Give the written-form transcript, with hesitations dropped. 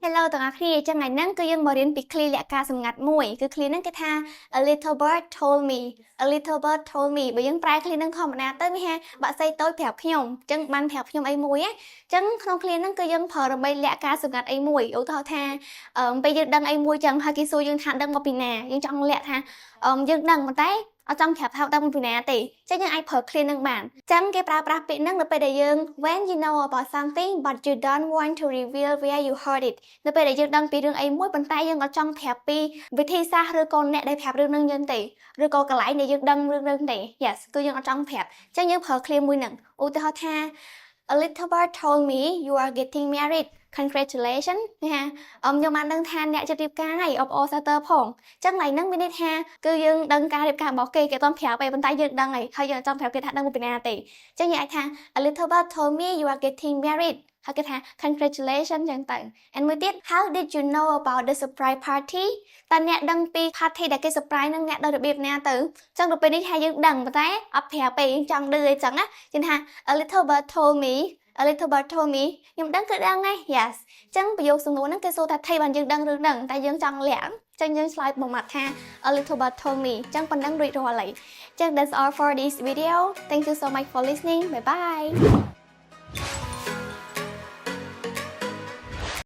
Hello ទាំងអស់គ្នាចឹងថ្ងៃហ្នឹងគឺយើងមករៀនពី clear លក្ខការសម្ងាត់មួយគឺ clear ហ្នឹងគេថា a little bird told me a little bird told me បើយើងប្រែ clear ហ្នឹងធម្មតាទៅវាថាបាក់សីតូចប្រាប់ខ្ញុំចឹងបានប្រាប់ខ្ញុំអីមួយណាចឹងក្នុង clear ហ្នឹងគឺយើងប្រើដើម្បីលក្ខការសម្ងាត់អីមួយឧទាហរណ៍ថាពេលយើងដឹងអីមួយចឹងហើយគេសួរយើងថាដឹងមកពីណាយើងចង់លាក់ថាយើងដឹងប៉ុន្តែអត់ចង់ប្រាប់ថាដឹងពីណាទេចឹងយើងអាចប្រើ clear ហ្នឹងបានចឹងគេប្រើប្រាស់ពាក្យហ្នឹងនៅពេលដែលយើង when you know about something but you don't want to reveal where you heard it នៅពេលដែលយើងដឹងពីរឿងអីមួយប៉ុន្តែយើងអត់ចង់ប្រាប់ពីវិធីសាស្ត្រឬក៏អ្នកដែលប្រាប់រឿងហ្នឹងយើងទេឬក៏កន្លែងដែលយើងដឹងរឿងហ្នឹងទេ yes គឺយើងអត់ចង់ប្រាប់ចឹងយើងប្រើ clear មួយហ្នឹងឧទាហរណ៍ថា a little bird told me you are getting married congratulations ណាខ្ញុំបានដឹងថាអ្នកជិតរៀបការហើយអបអរសាទរផងចឹងថ្ងៃហ្នឹងមានន័យថាគឺយើងដឹងការរៀបការរបស់គេគេអត់ទាន់ប្រាប់ទេប៉ុន្តែយើងដឹងហើយយើងអត់ចង់ប្រាប់គេថាដឹងពីណាទេចឹងយើងអាចថា a little bird told me you are getting married ហើយគេថា congratulations ចឹងទៅហើយមួយទៀត how did you know about the surprise party តើអ្នកដឹងពី party ដែលគេ surprise នឹងអ្នកដោយរបៀបណាទៅចឹងទៅពេលនេះថាយើងដឹងប៉ុន្តែអត់ប្រាប់ទេយើងចង់ឮអីចឹងណាគេថា a little bird told me a little bird told me ខ្ញុំដឹងគឺដឹងហើយ yes ចឹងប្រយោគសំណួរហ្នឹងគេសួរថាថៃបានយើងដឹងរឿងហ្នឹងតែយើងចង់លាក់ចឹងយើងឆ្លើយមួយម៉ាត់ថា a little bird told me ចឹងប៉ុណ្ណឹងរួចរាល់ហើយចឹង that's all for this video thank you so much for listening bye bye